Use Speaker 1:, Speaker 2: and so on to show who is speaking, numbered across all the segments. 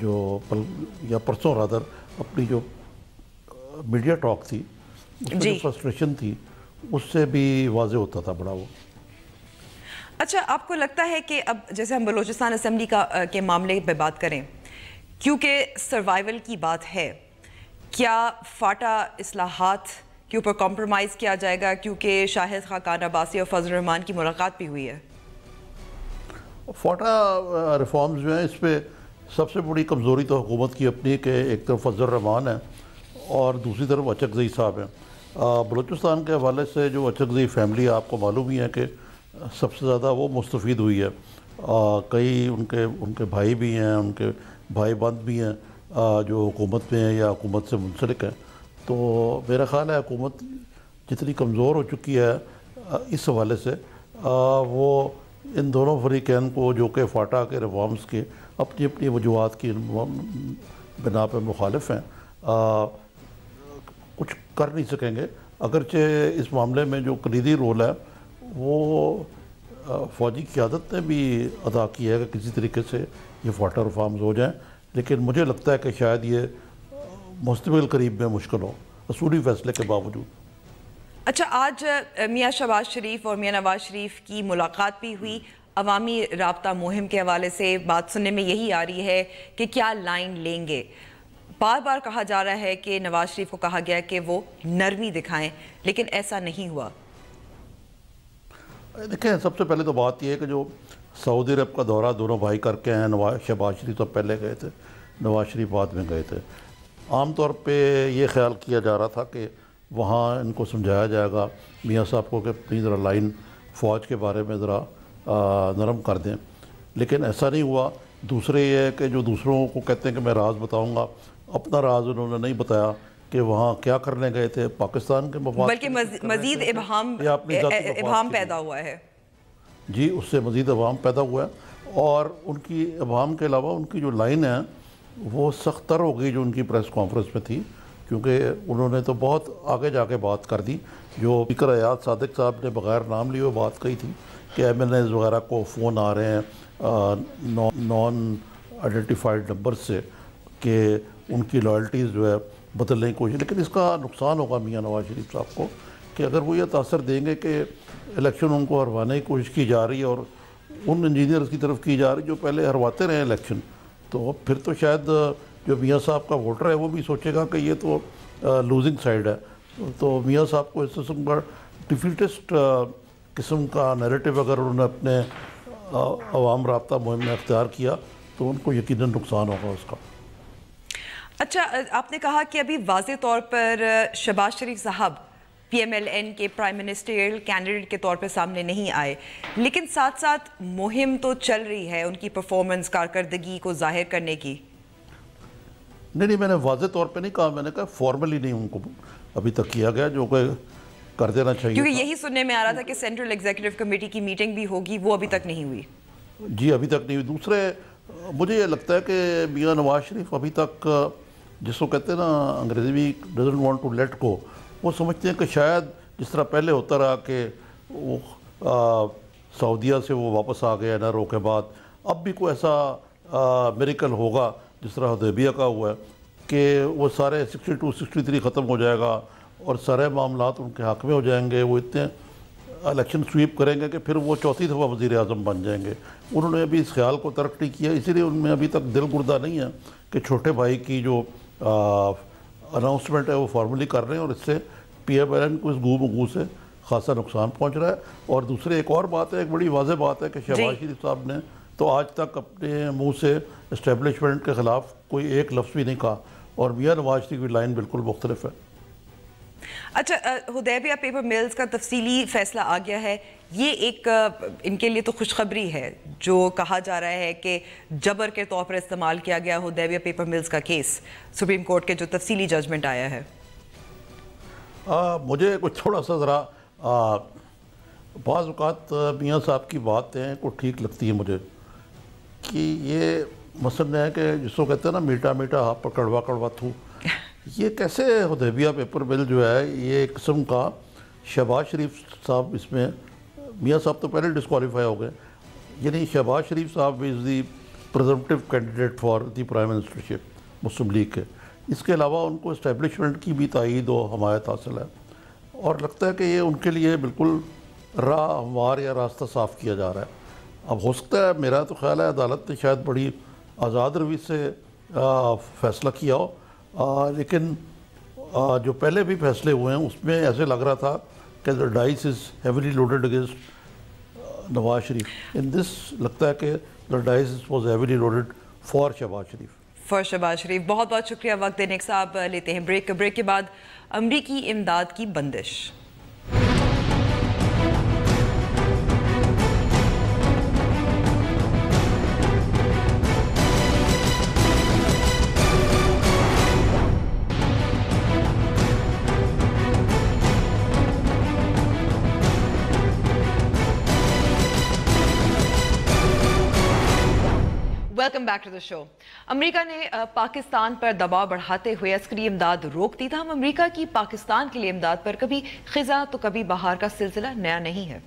Speaker 1: جو یا پرسوں رادر اپنی جو میڈیا ٹاک تھی اس میں جو فرسٹریشن تھی اس سے بھی واضح ہوتا تھا بڑا وہ.
Speaker 2: اچھا آپ کو لگتا ہے کہ اب جیسے ہم بلوچستان اسمبلی کے معاملے پہ بات کریں کیونکہ سروائیول کی بات ہے, کیا فاٹا اصلاحات کے اوپر کمپرومائز کیا جائے گا کیونکہ شاہد خاقان عباسی اور فضل الرحمان کی ملاقات بھی ہوئی ہے؟
Speaker 1: فاٹا ریفارمز جو ہیں اس پہ سب سے بڑی کمزوری تو حکومت کی اپنی کہ ایک طرف فضل الرحمان ہے اور دوسری طرف اچکزئی صاحب ہیں. بلوچستان کے حوالے سے جو اچکزئی فیملی آپ کو معلوم ہی ہے کہ سب سے زیادہ وہ مستفید ہوئی ہے. کئی ان کے بھائی بھی ہیں, ان کے بھائی بند بھی ہیں جو حکومت میں ہیں یا حکومت سے منسلک ہیں. تو میرا خیال ہے حکومت جتنی کمزور ہو چکی ہے اس حوالے سے وہ ان دونوں فریقین کو جو کہ فاٹا کے ریفارمز کے اپنی اپنی وجوہات کی بنا پہ مخالف ہیں کچھ کر نہیں سکیں گے. اگرچہ اس معاملے میں جو کلیدی رول ہے وہ فوجی قیادت نے بھی ادا کیا ہے کہ کسی طریقے سے یہ فاٹا ریفارمز ہو جائیں, لیکن مجھے لگتا ہے کہ شاید یہ مستقبل قریب میں مشکل ہو اصولی فیصلے کے باوجود.
Speaker 2: اچھا آج میاں شہباز شریف اور میاں نواز شریف کی ملاقات بھی ہوئی. عوامی رابطہ مہم کے حوالے سے بات سننے میں یہی آ رہی ہے کہ کیا لائن لیں گے. بار بار کہا جا رہا ہے کہ نواز شریف کو کہا گیا کہ وہ نرمی دکھائیں, لیکن ایسا نہیں ہوا.
Speaker 1: دیکھیں سب سے پہلے تو بات یہ ہے کہ جو سعودی عرب کا دورہ دونوں بھائی کر کے ہیں, شہباز شریف تو پہلے گئے تھے, نواز شریف بعد میں گئے تھے. عام طور پہ یہ خیال کیا جا رہا تھا کہ وہاں ان کو سمجھایا جائے گا میاں صاحب کو کہ اپنی ذرا لائن فوج کے بارے میں ذرا نرم کر دیں, لیکن ایسا نہیں ہوا. دوسرے یہ ہے کہ جو دوسروں کو کہتے ہیں کہ میں راز بتاؤں گا, اپنا راز انہوں نے نہیں بتایا کہ وہاں کیا کرنے گئے تھے, پاکستان کے مفاد
Speaker 2: بلکہ مزید ابہام پیدا ہوا ہے.
Speaker 1: جی اس سے مزید ابہام پیدا ہوا ہے, اور ان کی ابہام کے علاوہ ان کی جو لائن ہے وہ سخت تر ہو گئی جو ان کی پریس کانفرنس میں تھی, کیونکہ انہوں نے تو بہت آگے جا کے بات کر دی. جو اسپیکر ایاز صادق صاحب نے بغیر نام لیے وہ بات کہی تھی کہ ایم ایل ایز وغیرہ کو فون آ رہے ہیں نان آئیڈینٹیفائڈ نمبر سے کہ ان کی لائلٹیز جو ہے بدلنے کی کوشش, لیکن اس کا نقصان ہوگا میاں نواز شریف صاحب کو کہ اگر وہ یہ تاثر دیں گے کہ الیکشن ان کو ہروانے کی کوشش کی جا رہی ہے اور ان انجینئرز کی طرف کی جا رہی جو پہلے ہرواتے رہے الیکشن, تو پھر تو شاید جو میاں صاحب کا ووٹر ہے وہ بھی سوچے گا کہ یہ تو لوزنگ سائیڈ ہے. تو میاں صاحب کو اس قسم کا ڈیفیٹسٹ قسم کا نیریٹو اگر انہوں نے اپنے عوام رابطہ مہم میں اختیار کیا تو ان کو یقیناً نقصان ہوگا اس کا.
Speaker 2: اچھا آپ نے کہا کہ ابھی واضح طور پر شہباز شریف صاحب پی ایم ایل این کے پرائم منسٹریل کینڈیڈیٹ کے طور پہ سامنے نہیں آئے, لیکن ساتھ ساتھ مہم تو چل رہی ہے ان کی پرفارمنس کارکردگی کو ظاہر کرنے کی.
Speaker 1: نہیں میں نے واضح طور پہ نہیں کہا, میں نے کہا فارملی نہیں ان کو ابھی تک کیا گیا جو کہ کر دینا چاہیے.
Speaker 2: کیونکہ یہی سننے میں آ رہا تھا کہ سینٹرل ایگزیکٹو کمیٹی کی میٹنگ بھی ہوگی, وہ ابھی تک نہیں ہوئی.
Speaker 1: جی ابھی تک نہیں ہوئی. دوسرے مجھے یہ لگتا ہے کہ میاں نواز شریف ابھی تک جس کو کہتے ہیں نا انگریزی میں doesn't want to let go, وہ سمجھتے ہیں کہ شاید جس طرح پہلے ہوتا رہا کہ وہ سعودیہ سے وہ واپس آ گئے NRO کے بعد, اب بھی کوئی ایسا میریکل ہوگا جس طرح حدیبیہ کا ہوا ہے کہ وہ سارے 62 63 ختم ہو جائے گا اور سارے معاملات ان کے حق میں ہو جائیں گے, وہ اتنے الیکشن سویپ کریں گے کہ پھر وہ چوتھی دفعہ وزیر اعظم بن جائیں گے. انہوں نے ابھی اس خیال کو ترک نہیں کیا, اسی لیے ان میں ابھی تک دل گردہ نہیں ہے کہ چھوٹے بھائی کی جو اناؤنسمنٹ ہے وہ فارملی کر رہے ہیں, اور اس سے پی ایم ایل این کو اس گو مگو سے خاصا نقصان پہنچ رہا ہے. اور دوسرے ایک اور بات ہے, ایک بڑی واضح بات ہے کہ شہباز شریف صاحب نے تو آج تک اپنے منہ سے اسٹیبلشمنٹ کے خلاف کوئی ایک لفظ بھی نہیں کہا, اور میاں نواز شریف کی لائن بالکل مختلف ہے.
Speaker 2: اچھا حدیبیہ پیپر میلز کا تفصیلی فیصلہ آ گیا ہے, یہ ایک ان کے لیے تو خوشخبری ہے. جو کہا جا رہا ہے کہ جبر کے طور پر استعمال کیا گیا حدیبیہ پیپر میلز کا کیس, سپریم کورٹ کے جو تفصیلی ججمنٹ آیا ہے.
Speaker 1: مجھے کچھ تھوڑا سا ذرا بعض اوقات میاں صاحب کی باتیں کو ٹھیک لگتی ہیں مجھے کہ یہ مثلاً ہے کہ جس کو کہتے ہیں نا میٹھا میٹھا ہاتھ پر کڑوا کڑوا تھو, یہ کیسے حدیبیہ پیپر مل جو ہے یہ ایک قسم کا شہباز شریف صاحب اس میں, میاں صاحب تو پہلے ڈسکوالیفائی ہو گئے, یعنی شہباز شریف صاحب is the presumptive candidate for the prime ministership Muslim League کے. اس کے علاوہ ان کو اسٹیبلشمنٹ کی بھی تائید و حمایت حاصل ہے اور لگتا ہے کہ یہ ان کے لیے بالکل راہ ہموار یا راستہ صاف کیا جا رہا ہے. اب ہو سکتا ہے، میرا تو خیال ہے عدالت نے شاید بڑی آزاد روی سے فیصلہ کیا ہو، لیکن جو پہلے بھی فیصلے ہوئے ہیں اس میں ایسے لگ رہا تھا کہ the dice is heavily loaded against Nawaz Sharif. ان دس لگتا ہے کہ the dice was heavily loaded for Shahbaz شریف.
Speaker 2: شہباز شریف. بہت بہت شکریہ وقت دینے کے. آپ لیتے ہیں بریک کے بعد امریکی امداد کی بندش. ویلکم بیک ٹو دا شو. امریکہ نے پاکستان پر دباؤ بڑھاتے ہوئے عسکری امداد روک دی. تاہم امریکہ کی پاکستان کے لیے امداد پر کبھی خزاں تو کبھی بہار کا سلسلہ نیا نہیں ہے.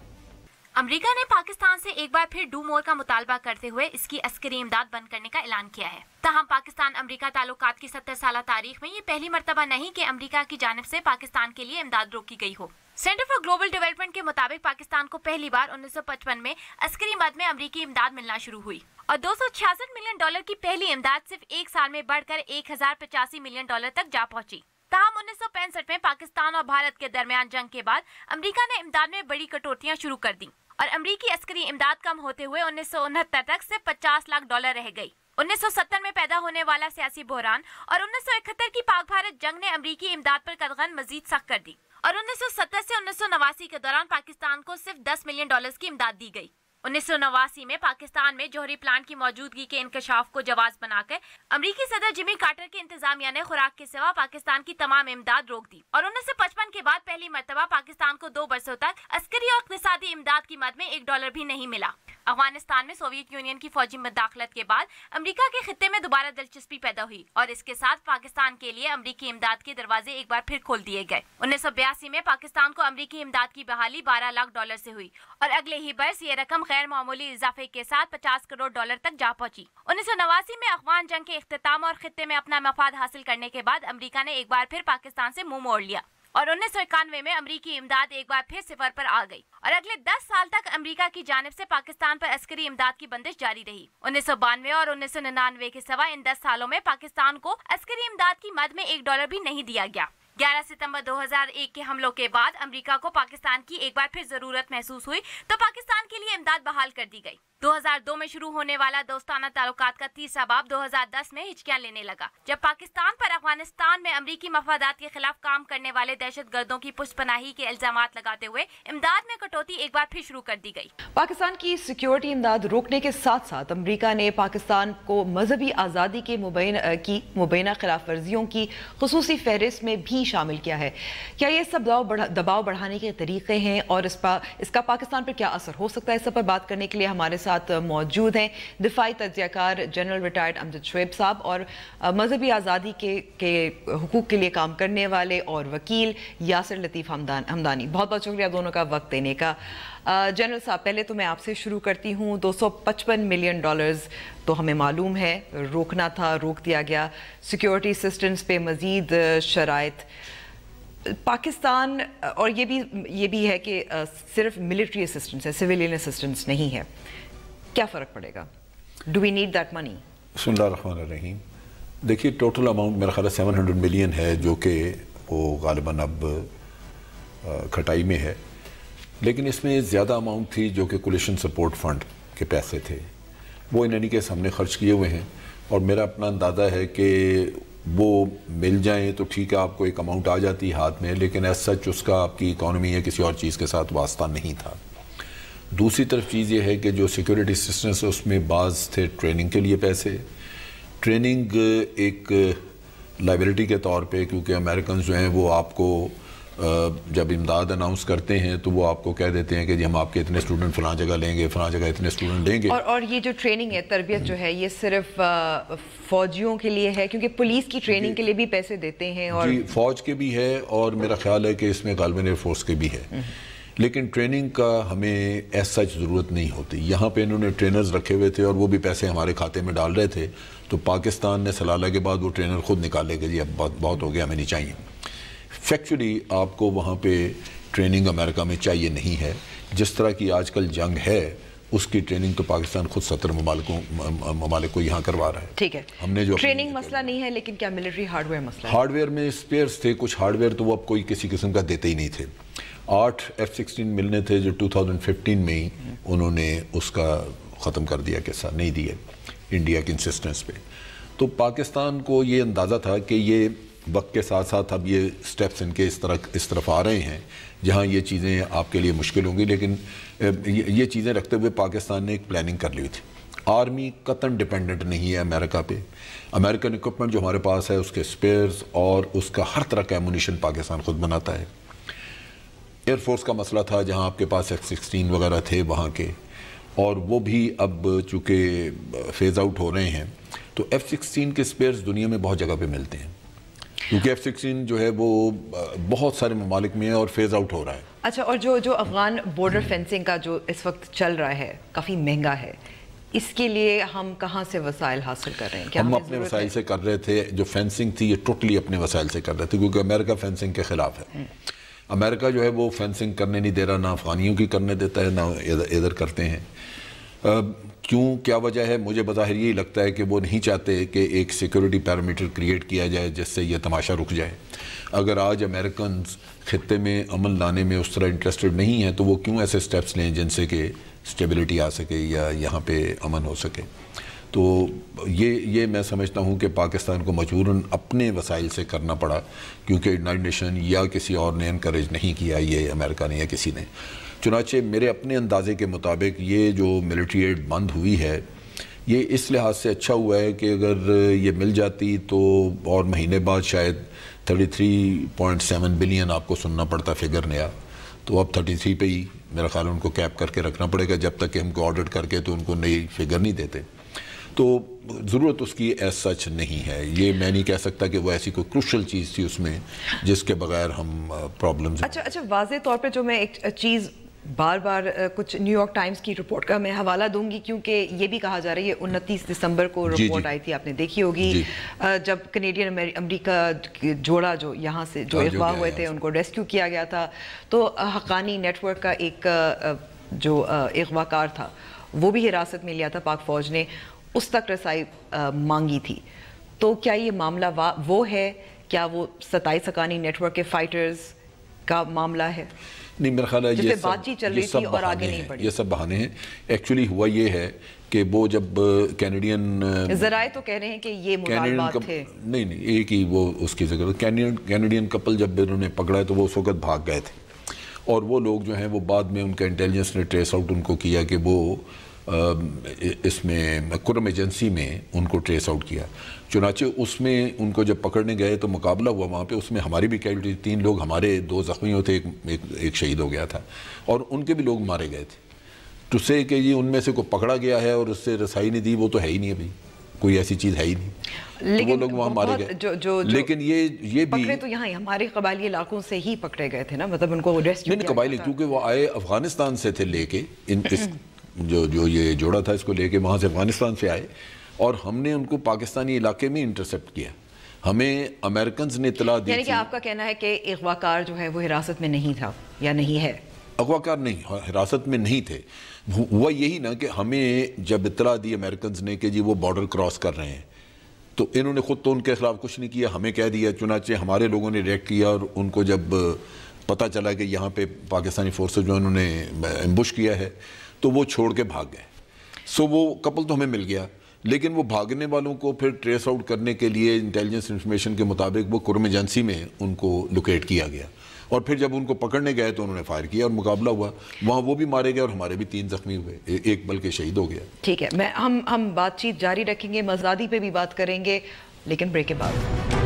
Speaker 3: امریکہ نے پاکستان سے ایک بار پھر ڈو مور کا مطالبہ کرتے ہوئے اس کی عسکری امداد بند کرنے کا اعلان کیا ہے. تاہم پاکستان امریکہ تعلقات کی 70 سالہ تاریخ میں یہ پہلی مرتبہ نہیں کہ امریکہ کی جانب سے پاکستان کے لیے امداد روکی گئی ہو. سینٹر فار گلوبل ڈیولپمنٹ کے مطابق پاکستان کو پہلی بار 1955 میں عسکری مد میں امریکی امداد ملنا شروع ہوئی اور $266 ملین کی پہلی امداد صرف ایک سال میں بڑھ کر $1085 ملین تک جا پہنچی. تاہم 1965 میں پاکستان اور بھارت کے درمیان جنگ کے بعد امریکہ نے امداد میں بڑی کٹوتیاں شروع کر دیں اور امریکی عسکری امداد کم ہوتے ہوئے 1969 تک صرف $50 لاکھ رہ گئی. 1970 میں پیدا ہونے والا سیاسی بحران اور 1971 کی پاک بھارت جنگ نے امریکی امداد پر قدغن مزید سخت کر دی اور 1970 سے 1989 کے دوران پاکستان کو صرف $10 ملین کی امداد دی گئی. 1989 میں پاکستان میں جوہری پلانٹ کی موجودگی کے انکشاف کو جواز بنا کر امریکی صدر جمی کارٹر کی انتظامیہ نے خوراک کے سوا پاکستان کی تمام امداد روک دی اور 1955 کے بعد پہلی مرتبہ پاکستان کو 2 برسوں تک عسکری اور اقتصادی امداد کی مد میں $1 بھی نہیں ملا. افغانستان میں سوویت یونین کی فوجی مداخلت کے بعد امریکہ کے خطے میں دوبارہ دلچسپی پیدا ہوئی اور اس کے ساتھ پاکستان کے لیے امریکی امداد کے دروازے ایک بار پھر کھول دیے گئے. 1982 میں پاکستان کو امریکی امداد کی بحالی $12 لاکھ سے ہوئی اور اگلے ہی برس یہ رقم غیر معمولی اضافے کے ساتھ $50 کروڑ تک جا پہنچی. 1989 میں افغان جنگ کے اختتام اور خطے میں اپنا مفاد حاصل کرنے کے بعد امریکہ نے ایک بار پھر پاکستان سے منہ موڑ لیا اور 1991 میں امریکی امداد ایک بار پھر صفر پر آ گئی اور اگلے 10 سال تک امریکہ کی جانب سے پاکستان پر عسکری امداد کی بندش جاری رہی. 1992 اور 1999 کے سوا ان 10 سالوں میں پاکستان کو عسکری امداد کی مد میں $1 بھی نہیں دیا گیا. 11 ستمبر 2001 کے حملوں کے بعد امریکہ کو پاکستان کی ایک بار پھر ضرورت محسوس ہوئی تو پاکستان کے لیے امداد بحال کر دی گئی. 2002 میں شروع ہونے والا دوستانہ تعلقات کا تیسرا باب 2010 میں ہچکیاں لینے لگا جب پاکستان پر افغانستان میں امریکی مفادات کے خلاف کام کرنے والے دہشت گردوں کی پشت پناہی کے الزامات لگاتے ہوئے امداد میں کٹوتی ایک بار پھر شروع کر دی گئی.
Speaker 2: پاکستان کی سیکیورٹی امداد روکنے کے ساتھ ساتھ امریکہ نے پاکستان کو مذہبی آزادی کے مبینہ خلاف ورزیوں کی خصوصی فہرست میں بھی شامل کیا ہے. کیا یہ سب دباؤ بڑھانے کے طریقے ہیں اور اس کا پاکستان پر کیا اثر ہو سکتا ہے؟ اس پر بات کرنے کے لیے ہمارے ساتھ موجود ہیں دفاعی تجزیہ کار جنرل ریٹائرڈ امجد شعیب صاحب اور مذہبی آزادی کے حقوق کے لیے کام کرنے والے اور وکیل یاسر لطیف ہمدانی. بہت بہت شکریہ دونوں کا وقت دینے کا. جنرل صاحب پہلے تو میں آپ سے شروع کرتی ہوں. $255 ملین تو ہمیں معلوم ہے روکنا تھا، روک دیا گیا. سیکیورٹی اسسٹنس پہ مزید شرائط. پاکستان اور یہ بھی ہے کہ صرف ملٹری اسسٹنس ہے، سویلین اسسٹنس نہیں ہے. کیا فرق پڑے گا؟ Do we need that money?
Speaker 4: بسم اللہ الرحمن الرحیم. دیکھیے ٹوٹل اماؤنٹ میرا خیال ہے 700 ملین ہے جو کہ وہ غالباً اب کھٹائی میں ہے، لیکن اس میں زیادہ اماؤنٹ تھی جو کہ کولیشن سپورٹ فنڈ کے پیسے تھے، وہ ان اینی کیس ہم نے خرچ کیے ہوئے ہیں اور میرا اپنا اندازہ ہے کہ وہ مل جائیں تو ٹھیک ہے، آپ کو ایک اماؤنٹ آ جاتی ہاتھ میں، لیکن ایز سچ اس کا آپ کی اکانومی یا کسی اور چیز کے ساتھ واسطہ نہیں تھا. دوسری طرف چیز یہ ہے کہ جو سیکیورٹی اسسٹنس ہے اس میں بعض تھے ٹریننگ کے لیے پیسے. ٹریننگ ایک لائبلٹی کے طور پہ، کیونکہ امریکنز جو ہیں وہ آپ کو جب امداد اناؤنس کرتے ہیں تو وہ آپ کو کہہ دیتے ہیں کہ جی ہم آپ کے اتنے اسٹوڈنٹ فلاں جگہ لیں گے، فلاں جگہ اتنے اسٹوڈنٹ لیں گے.
Speaker 2: اور یہ جو ٹریننگ ہے، تربیت جو ہے، یہ صرف فوجیوں کے لیے ہے کیونکہ پولیس کی ٹریننگ کے لیے بھی پیسے دیتے ہیں؟ اور
Speaker 4: جی فوج کے بھی ہے اور میرا خیال ہے کہ اس میں غالباً ایئر فورس کے بھی ہے. لیکن ٹریننگ کا ہمیں ایز سچ ضرورت نہیں ہوتی. یہاں پہ انہوں نے ٹرینرز رکھے ہوئے تھے اور وہ بھی پیسے ہمارے کھاتے میں ڈال رہے تھے, تو پاکستان نے سلالہ کے بعد وہ ٹرینر خود نکالے کہ جی اب بہت ہو گیا, ہمیں نہیں چاہیے. فیکچولی آپ کو وہاں پہ ٹریننگ امریکہ میں چاہیے نہیں ہے. جس طرح کی آج کل جنگ ہے اس کی ٹریننگ تو پاکستان خود 70 ممالک کو یہاں کروا رہا ہے.
Speaker 2: ٹھیک ہے,
Speaker 4: ہم نے جو
Speaker 2: ٹریننگ مسئلہ نہیں ہے, لیکن کیا ملٹری ہارڈ ویئر مسئلہ ہے؟
Speaker 4: ہارڈ ویئر میں اسپیئرس تھے, کچھ ہارڈ ویئر تو وہ اب کوئی کسی قسم کا دیتے ہی نہیں تھے. 8 F-16 ملنے تھے جو 2015 میں ہی انہوں نے اس کا ختم کر دیا, قصہ نہیں دیے انڈیا کی انسسٹنس پہ. تو پاکستان کو یہ اندازہ تھا کہ یہ وقت کے ساتھ ساتھ اب یہ سٹیپس ان کے اس طرف آ رہے ہیں جہاں یہ چیزیں آپ کے لیے مشکل ہوں گی, لیکن یہ چیزیں رکھتے ہوئے پاکستان نے ایک پلاننگ کر لی ہوئی تھی. آرمی قطعاً ڈیپینڈنٹ نہیں ہے امریکہ پہ. امریکن اکوپمنٹ جو ہمارے پاس ہے اس کے اسپیئرز اور اس کا ہر طرح کا ایمونیشن پاکستان خود بناتا ہے. ایئر فورس کا مسئلہ تھا جہاں آپ کے پاس F-16 وغیرہ تھے وہاں کے, اور وہ بھی اب چونکہ فیز آؤٹ ہو رہے ہیں تو F-16 کے اسپیئرز دنیا میں بہت جگہ پہ ملتے ہیں, کیونکہ F-16 جو ہے وہ بہت سارے ممالک میں ہے اور فیز آؤٹ ہو رہا ہے.
Speaker 2: اچھا, اور جو افغان بارڈر فینسنگ کا جو اس وقت چل رہا ہے کافی مہنگا ہے, اس کے لیے ہم کہاں سے وسائل حاصل کر رہے ہیں؟
Speaker 4: ہم اپنے وسائل سے کر رہے تھے. جو فینسنگ تھی یہ ٹوٹلی اپنے وسائل سے کر رہے تھے, کیونکہ امریکہ فینسنگ کے خلاف ہے. امریکہ جو ہے وہ فینسنگ کرنے نہیں دے رہا, نہ افغانیوں کی کرنے دیتا ہے نہ ادھر کرتے ہیں. کیوں, کیا وجہ ہے؟ مجھے بظاہر یہی لگتا ہے کہ وہ نہیں چاہتے کہ ایک سیکورٹی پیرامیٹر کریٹ کیا جائے جس سے یہ تماشا رک جائے. اگر آج امریکنز خطے میں امن لانے میں اس طرح انٹرسٹڈ نہیں ہیں تو وہ کیوں ایسے سٹیپس لیں جن سے کہ اسٹیبلٹی آ سکے یا یہاں پہ امن ہو سکے. تو یہ میں سمجھتا ہوں کہ پاکستان کو مجبوراً اپنے وسائل سے کرنا پڑا, کیونکہ یونائٹڈ نیشن یا کسی اور نے انکریج نہیں کیا, یہ امریکہ نے یا کسی نے. چنانچہ میرے اپنے اندازے کے مطابق یہ جو ملٹری ایڈ بند ہوئی ہے یہ اس لحاظ سے اچھا ہوا ہے کہ اگر یہ مل جاتی تو اور مہینے بعد شاید 33.7 بلین آپ کو سننا پڑتا فگر نیا, تو اب 33 پہ ہی میرا خیال ان کو کیپ کر کے رکھنا پڑے گا جب تک کہ ہم کو آڈٹ کر کے تو ان کو نئی فگر نہیں دیتے. تو ضرورت اس کی ایز سچ نہیں ہے. یہ میں نہیں کہہ سکتا کہ وہ ایسی کوئی کروشل چیز تھی اس میں جس کے بغیر ہم پرابلمز.
Speaker 2: اچھا, واضح طور پہ جو میں ایک چیز بار بار کچھ نیو یارک ٹائمز کی رپورٹ کا میں حوالہ دوں گی, کیونکہ یہ بھی کہا جا رہا ہے یہ 29 دسمبر کو رپورٹ آئی تھی, آپ نے دیکھی ہوگی, جب کینیڈین امریکہ جوڑا جو یہاں سے جو اغوا ہوئے تھے ان کو ریسکیو کیا گیا تھا. تو حقانی نیٹ ورک کا ایک جو اغوا کار تھا وہ بھی حراست میں لیا تھا پاک فوج نے, اس تک رسائی مانگی تھی. تو کیا یہ معاملہ وہ ہے, کیا وہ 27 حقانی نیٹ ورک کے فائٹرز کا معاملہ ہے؟
Speaker 4: نہیں, میرا خیال ہے
Speaker 2: یہ
Speaker 4: سب بہانے ہیں. ایکچولی ہوا یہ ہے کہ وہ جب کینیڈین
Speaker 2: ذرائع تو کہہ رہے ہیں کہ یہ مطالبات تھے.
Speaker 4: نہیں, ایک ہی وہ اس کی ذکر, کینیڈین کپل جب انہوں نے پکڑا ہے تو وہ اس وقت بھاگ گئے تھے, اور وہ لوگ جو ہیں وہ بعد میں ان کا انٹیلیجنس نے ٹریس آؤٹ ان کو کیا کہ وہ اس میں کرم ایجنسی میں ان کو ٹریس آؤٹ کیا. چنانچہ اس میں ان کو جب پکڑنے گئے تو مقابلہ ہوا وہاں پہ, اس میں ہماری بھی کیجولٹی, 3 لوگ ہمارے 2 زخمی ہوتے, ایک شہید ہو گیا تھا, اور ان کے بھی لوگ مارے گئے تھے. تو سے کہ جی ان میں سے کوئی پکڑا گیا ہے اور اس سے رسائی نہیں دی, وہ تو ہے ہی نہیں, ابھی کوئی ایسی چیز ہے ہی نہیں. تو وہ لوگ وہاں مارے گئے, لیکن یہ بھی
Speaker 2: پکڑے تو یہاں ہمارے قبائلی علاقوں سے ہی پکڑے گئے تھے نا, مطلب ان کو ریسکیو
Speaker 4: نہیں قبائلی, کیونکہ وہ آئے افغانستان سے تھے لے کے, جو یہ جوڑا تھا اس کو لے کے وہاں سے افغانستان سے آئے, اور ہم نے ان کو پاکستانی علاقے میں انٹرسپٹ کیا. ہمیں امریکنز نے اطلاع دی,
Speaker 2: یعنی کہ آپ کا کہنا ہے کہ اغوا کار جو ہے وہ حراست میں نہیں تھا یا نہیں ہے؟
Speaker 4: اغوا کار نہیں, حراست میں نہیں تھے. ہوا یہی نا کہ ہمیں جب اطلاع دی امریکنز نے کہ جی وہ بارڈر کراس کر رہے ہیں, تو انہوں نے خود تو ان کے خلاف کچھ نہیں کیا, ہمیں کہہ دیا. چنانچہ ہمارے لوگوں نے ریئیکٹ کیا, اور ان کو جب پتہ چلا کہ یہاں پہ پاکستانی فورسز جو انہوں نے ایمبوش کیا ہے تو وہ چھوڑ کے بھاگ گئے. وہ کپل تو ہمیں مل گیا, لیکن وہ بھاگنے والوں کو پھر ٹریس آؤٹ کرنے کے لیے انٹیلیجنس انفارمیشن کے مطابق وہ کرم ایجنسی میں ان کو لوکیٹ کیا گیا, اور پھر جب ان کو پکڑنے گئے تو انہوں نے فائر کیا اور مقابلہ ہوا. وہاں وہ بھی مارے گئے اور ہمارے بھی 3 زخمی ہوئے, ایک بلکہ شہید ہو گیا.
Speaker 2: ٹھیک ہے, ہم بات چیت جاری رکھیں گے, مزادی پہ بھی بات کریں گے, لیکن بریک کے بعد.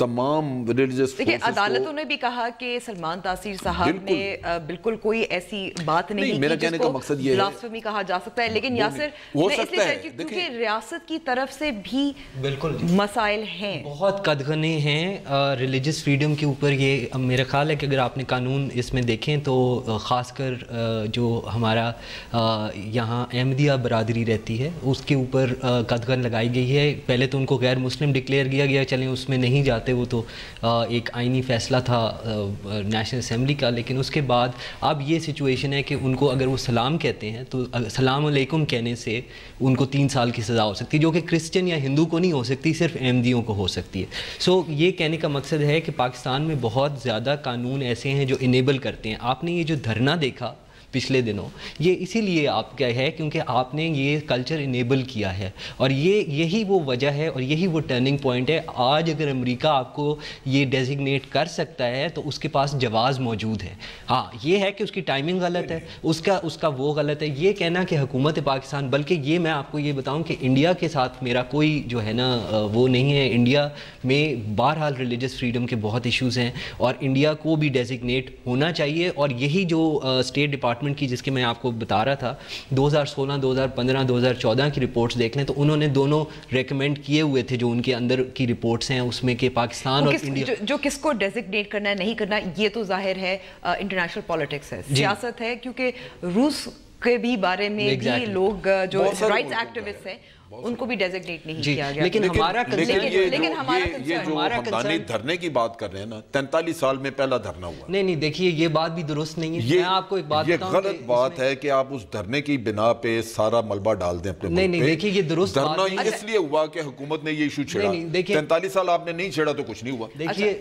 Speaker 4: تمام ریلیجس
Speaker 2: دیکھیں عدالتوں نے بھی کہا کہ سلمان تاثیر صاحب نے بالکل کوئی ایسی بات نہیں
Speaker 4: میرا کہنے کا مقصد یہ ہے
Speaker 2: بلاسفمی کہا جا سکتا ہے، لیکن یاسر میں اس لیے کیونکہ ریاست کی طرف سے بھی بالکل مسائل ہیں، بہت
Speaker 5: قدغنے ہیں ریلیجس فریڈم کے اوپر. یہ میرا خیال ہے کہ اگر آپ نے قانون اس میں دیکھیں تو خاص کر جو ہمارا یہاں احمدیہ برادری رہتی ہے اس کے اوپر قدغن لگائی گئی ہے. پہلے تو ان کو غیر مسلم ڈکلیئر کیا گیا، چلیں اس میں نہیں جاتے، وہ تو ایک آئینی فیصلہ تھا نیشنل اسمبلی کا، لیکن اس کے بعد اب یہ سچویشن ہے کہ ان کو اگر وہ سلام کہتے ہیں تو سلام علیکم کہنے سے ان کو 3 سال کی سزا ہو سکتی ہے، جو کہ کرسچن یا ہندو کو نہیں ہو سکتی، صرف احمدیوں کو ہو سکتی ہے. سو یہ کہنے کا مقصد ہے کہ پاکستان میں بہت زیادہ قانون ایسے ہیں جو انیبل کرتے ہیں. آپ نے یہ جو دھرنا دیکھا پچھلے دنوں، یہ اسی لیے آپ کا ہے کیونکہ آپ نے یہ کلچر انیبل کیا ہے، اور یہی وہ وجہ ہے اور یہی وہ ٹرننگ پوائنٹ ہے. آج اگر امریکہ آپ کو یہ ڈیزگنیٹ کر سکتا ہے تو اس کے پاس جواز موجود ہے. ہاں یہ ہے کہ اس کی ٹائمنگ غلط ہے، اس کا وہ غلط ہے. یہ کہنا کہ حکومت پاکستان، بلکہ یہ میں آپ کو یہ بتاؤں کہ انڈیا کے ساتھ میرا کوئی جو ہے نا وہ نہیں ہے. انڈیا میں بہرحال ریلیجس فریڈم کے بہت ایشوز ہیں اور انڈیا کو بھی ڈیزگنیٹ ہونا چاہیے. اور یہی جو اسٹیٹ ڈپارٹمنٹ کی جس کے میں آپ کو بتا رہا تھا 2016 2015 2014 کی رپورٹس دیکھ لیں تو انہوں نے دونوں ریکمینڈ کیے ہوئے تھے جو ان کے اندر کی رپورٹس ہیں اس میں کہ پاکستان اور انڈیا
Speaker 2: جو کس کو ڈیزگنیٹ کرنا ہے نہیں کرنا، یہ تو ظاہر ہے انٹرنیشنل پالیٹکس ہے، سیاست ہے. کیونکہ روس کے بھی بارے میں بھی لوگ جو رائٹس ایکٹیوسٹ ہیں ان کو بھی ڈیزگنیٹ نہیں کیا گیا.
Speaker 4: لیکن یہ جو ہمدانی دھرنے کی بات کر رہے ہیں نا 43 سال میں پہلا دھرنا ہوا.
Speaker 5: نہیں دیکھیے یہ بات بھی درست نہیں ہے. میں آپ کو ایک بات بتاؤں،
Speaker 4: یہ غلط بات ہے کہ آپ اس دھرنے کی بنا پہ سارا ملبہ ڈال دیں اپنے ملک پہ.
Speaker 5: نہیں دیکھیے یہ درست
Speaker 4: دھرنا اس لیے ہوا کہ حکومت نے یہ ایشو چھیڑا. 43 سال آپ نے نہیں چھیڑا تو کچھ نہیں ہوا.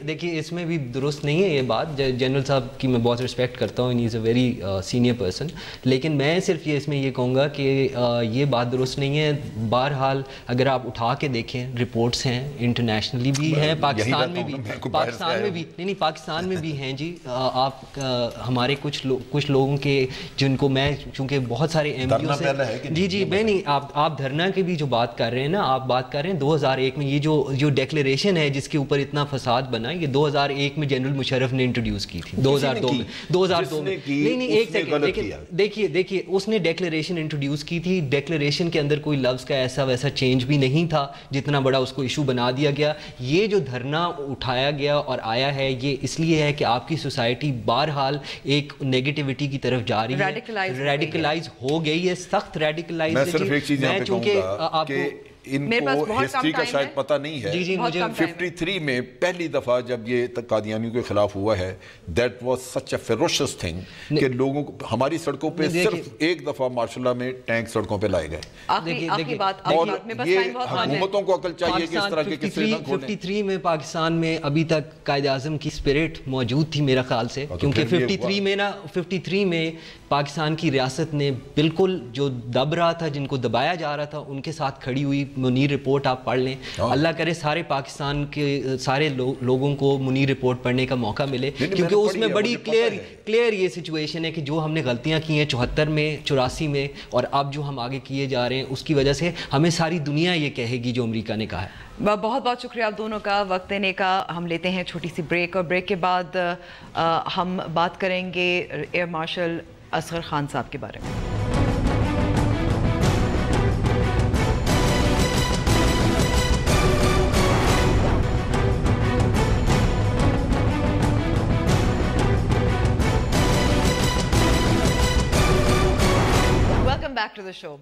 Speaker 5: دیکھیے اس میں بھی درست نہیں ہے یہ بات. جنرل صاحب کی میں بہت رسپیکٹ کرتا ہوں، ہی از اے ویری سینئر پرسن، لیکن میں صرف اس میں یہ کہوں گا کہ یہ بات درست نہیں ہے. بہرحال اگر آپ اٹھا کے دیکھیں رپورٹس ہیں انٹرنیشنلی بھی ہیں، پاکستان میں بھی پاکستان میں بھی ہیں جی. آپ ہمارے کچھ لوگوں کے جن کو میں چونکہ بہت سارے ایم پی اوز ہیں جی میں نہیں آپ دھرنا کی بھی جو بات کر رہے ہیں نا، آپ بات کر رہے ہیں 2001 میں یہ جو ڈیکلیریشن ہے جس کے اوپر اتنا فساد بنا، یہ 2001 میں جنرل مشرف نے انٹروڈیوس کی تھی 2002 میں. نہیں ایک سیکنڈ دیکھیے اس نے ڈیکلیریشن انٹروڈیوس کی تھی. ڈیکلیریشن کے اندر کوئی لفظ کا ایسا ویسا چینج بھی نہیں تھا جتنا بڑا اس کو ایشو بنا دیا گیا. یہ جو دھرنا اٹھایا گیا اور آیا ہے یہ اس لیے ہے کہ آپ کی سوسائٹی بہرحال ایک نیگیٹیوٹی کی طرف جا رہی ہے، ریڈیکلائز ہو گئی ہے، سخت ریڈیکلائز.
Speaker 4: میں صرف ایک چیز یہاں پہ کہوں گا کہ ان کو ہسٹری کا شاید پتہ نہیں ہے. 53 میں پہلی دفعہ جب یہ قادیانیوں کے خلاف ہوا ہے، that was such a ferocious thing کہ لوگوں کو ہماری سڑکوں پہ صرف ایک دفعہ ماشاء اللہ میں ٹینک سڑکوں پہ لائے گئے. اور یہ حکومتوں کو عقل چاہیے کہ اس طرح کے قصے نہ کھولیں.
Speaker 5: 53 میں پاکستان میں ابھی تک قائد اعظم کی اسپرٹ موجود تھی میرا خیال سے، کیونکہ 53 میں پاکستان کی ریاست نے بالکل جو دب رہا تھا، جن کو دبایا جا رہا تھا، ان کے ساتھ کھڑی ہوئی. منیر رپورٹ آپ پڑھ لیں، اللہ کرے سارے پاکستان کے سارے لوگوں کو منیر رپورٹ پڑھنے کا موقع ملے، کیونکہ اس میں بڑی کلیئر یہ سچویشن ہے کہ جو ہم نے غلطیاں کی ہیں 74 میں 84 میں اور اب جو ہم آگے کیے جا رہے ہیں اس کی وجہ سے ہمیں ساری دنیا یہ کہے گی جو امریکہ نے کہا ہے.
Speaker 2: بہت بہت شکریہ آپ دونوں کا وقت دینے کا. ہم لیتے ہیں چھوٹی سی بریک، اور بریک کے بعد ہم بات کریں گے ایئر مارشل اصغر خان صاحب کے بارے میں. بیک ٹو دا شو.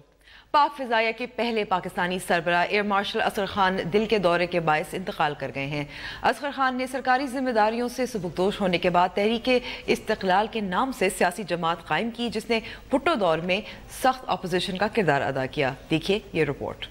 Speaker 2: پاک فضائیہ کے پہلے پاکستانی سربراہ ایئر مارشل اصغر خان دل کے دورے کے باعث انتقال کر گئے ہیں. اصغر خان نے سرکاری ذمہ داریوں سے سبکدوش ہونے کے بعد تحریک استقلال کے نام سے سیاسی جماعت قائم کی جس نے بھٹو دور میں سخت اپوزیشن کا کردار ادا کیا. دیکھیے یہ رپورٹ.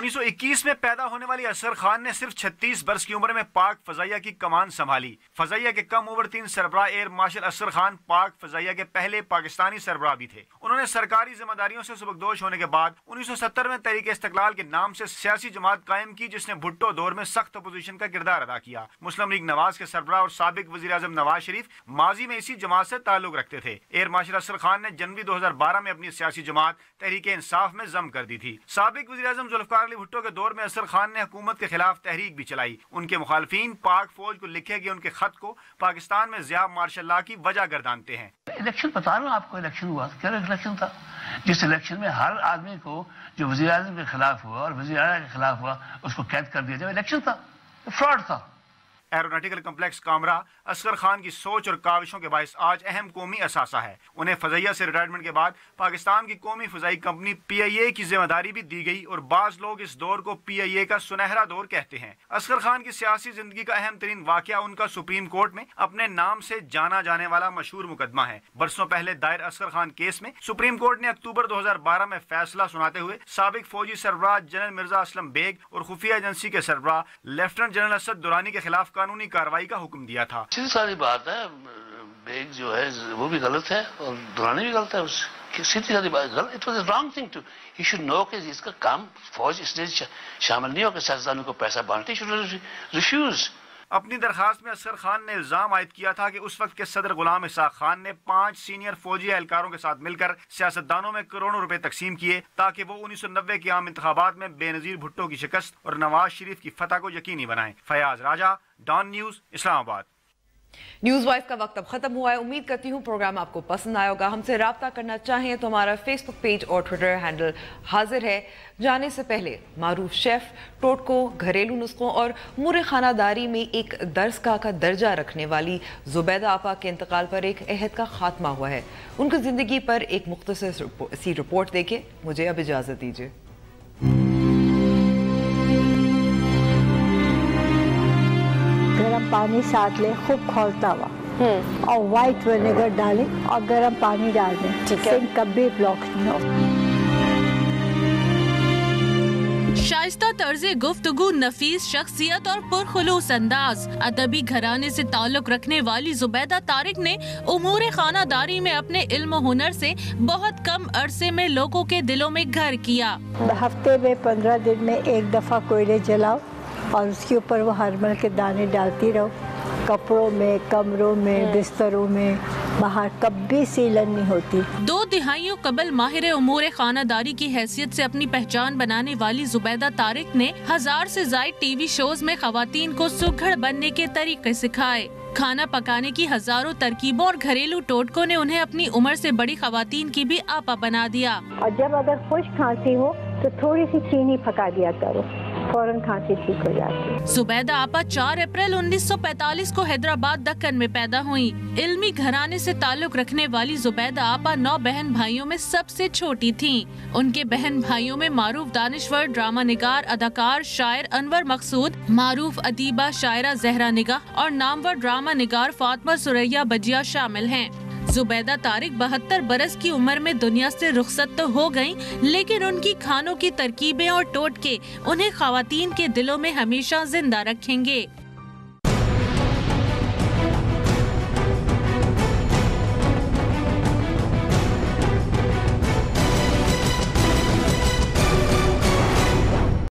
Speaker 6: 1921 میں پیدا ہونے والی اصغر خان نے صرف 36 برس کی عمر میں پاک فضائیہ کی کمان سنبھالی. فضائیہ کے کم عمر 3 سربراہ ایئر مارشل اصغر خان پاک فضائیہ کے پہلے پاکستانی سربراہ بھی تھے. انہوں نے سرکاری ذمہ داریوں سے سبکدوش ہونے کے بعد 1970 میں تحریک استقلال کے نام سے سیاسی جماعت قائم کی جس نے بھٹو دور میں سخت اپوزیشن کا کردار ادا کیا. مسلم لیگ نواز کے سربراہ اور سابق وزیر اعظم نواز شریف ماضی میں اسی جماعت سے تعلق رکھتے تھے. ایئر مارشل اصغر خان نے جنوری 2012 میں اپنی سیاسی جماعت تحریک انصاف میں ضم کر دی تھی. سابق وزیر اعظم ذوالفقار علی بھٹو کے دور میں اصغر خان نے حکومت کے خلاف تحریک بھی چلائی. ان کے مخالفین پاک فوج کو لکھے گئے ان کے خط کو پاکستان میں ضیاء مارشل لا کی وجہ گردانتے ہیں.
Speaker 7: الیکشن بتا رہا ہوں آپ کو, الیکشن ہوا کیا الیکشن تھا جس الیکشن میں ہر آدمی کو جو وزیر اعظم کے خلاف ہوا اور وزیر اعلیٰ کے خلاف ہوا اس کو قید کر دیا جائے. الیکشن تھا, فراڈ تھا.
Speaker 6: ایروناٹیکل کمپلیکس کامرا اصغر خان کی سوچ اور کاوشوں کے باعث آج اہم قومی اثاثہ ہے. انہیں فضائیہ سے ریٹائرمنٹ کے بعد پاکستان کی قومی فضائی کمپنی پی آئی اے کی ذمہ داری بھی دی گئی اور بعض لوگ اس دور کو پی آئی اے کا سنہرا دور کہتے ہیں. اصغر خان کی سیاسی زندگی کا اہم ترین واقعہ ان کا سپریم کورٹ میں اپنے نام سے جانا جانے والا مشہور مقدمہ ہے. برسوں پہلے دائر اصغر خان کیس میں سپریم کورٹ نے اکتوبر 2012 میں فیصلہ سناتے ہوئے سابق فوجی سربراہ جنرل مرزا اسلم بیگ اور خفیہ ایجنسی کے سربراہ لیفٹنٹ جنرل اسد دورانی کے خلاف قانونی کارروائی کا حکم دیا تھا.
Speaker 7: سیدھی ساری بات ہے, بیگ جو ہے وہ بھی غلط ہے اور دورانی بھی غلط ہے. سیدھی ساری بات, it was a wrong thing to, he should know کہ اس کا کام فوج اس لیے شامل نہیں ہو کہ سیاستدانوں کو پیسہ بانٹے. He should refuse.
Speaker 6: اپنی درخواست میں اصغر خان نے الزام عائد کیا تھا کہ اس وقت کے صدر غلام اسحاق خان نے 5 سینئر فوجی اہلکاروں کے ساتھ مل کر سیاستدانوں میں کروڑوں روپے تقسیم کیے تاکہ وہ 1990 کے عام انتخابات میں بے نظیر بھٹو کی شکست اور نواز شریف کی فتح کو یقینی بنائیں. فیاض راجہ, ڈان نیوز, اسلام آباد.
Speaker 2: نیوز وائز کا وقت اب ختم ہوا ہے. امید کرتی ہوں پروگرام آپ کو پسند آیا ہوگا. ہم سے رابطہ کرنا چاہیں تو ہمارا فیس بک پیج اور ٹویٹر ہینڈل حاضر ہے. جانے سے پہلے معروف شیف, ٹوٹکوں, گھریلو نسخوں اور امور خانہ داری میں ایک درس کا درجہ رکھنے والی زبیدہ آپا کے انتقال پر ایک عہد کا خاتمہ ہوا ہے. ان کی زندگی پر ایک مختصر سی رپورٹ دیکھیں. مجھے اب اجازت دیجیے.
Speaker 8: گرم پانی ساتھ لیں, خوب کھولتا ہوا, اور وائٹ ونیگر ڈالیں اور گرم پانی ڈال دیں. سنک کبھی بلاک نہیں ہو.
Speaker 9: شائستہ طرز گفتگو, نفیس شخصیت اور پرخلوص انداز. ادبی گھرانے سے تعلق رکھنے والی زبیدہ طارق نے امور خانہ داری میں اپنے علم و ہنر سے بہت کم عرصے میں لوگوں کے دلوں میں گھر کیا.
Speaker 8: ہفتے میں 15 دن میں ایک دفعہ کوئلے جلاؤ اور اس کے اوپر وہ ہرمل کے دانے ڈالتی رہو. کپڑوں میں, کمروں میں, بستروں میں, باہر کبھی سیلن نہیں ہوتی.
Speaker 9: 2 دہائیوں قبل ماہر امور خانہ داری کی حیثیت سے اپنی پہچان بنانے والی زبیدہ طارق نے 1000 سے زائد ٹی وی شوز میں خواتین کو سگھڑ بننے کے طریقے سکھائے. کھانا پکانے کی ہزاروں ترکیبوں اور گھریلو ٹوٹکوں نے انہیں اپنی عمر سے بڑی خواتین کی بھی آپا بنا دیا.
Speaker 8: اور جب اگر خشک کھانسی ہو تو تھوڑی سی چینی پکا دیا کرو, فوراً کھانسی ٹھیک ہو جاتی.
Speaker 9: زبیدہ آپا 4 اپریل 1945 کو حیدرآباد دکن میں پیدا ہوئی. علمی گھرانے سے تعلق رکھنے والی زبیدہ آپا 9 بہن بھائیوں میں سب سے چھوٹی تھیں. ان کے بہن بھائیوں میں معروف دانشور, ڈرامہ نگار, اداکار, شاعر انور مقصود, معروف ادیبہ شاعرہ زہرا نگاہ اور نامور ڈرامہ نگار فاطمہ ثریا بجیا شامل ہیں. زبیدہ طارق 72 برس کی عمر میں دنیا سے رخصت تو ہو گئیں, لیکن ان کی کھانوں کی ترکیبیں اور ٹوٹکے انہیں خواتین کے دلوں میں ہمیشہ زندہ رکھیں گے.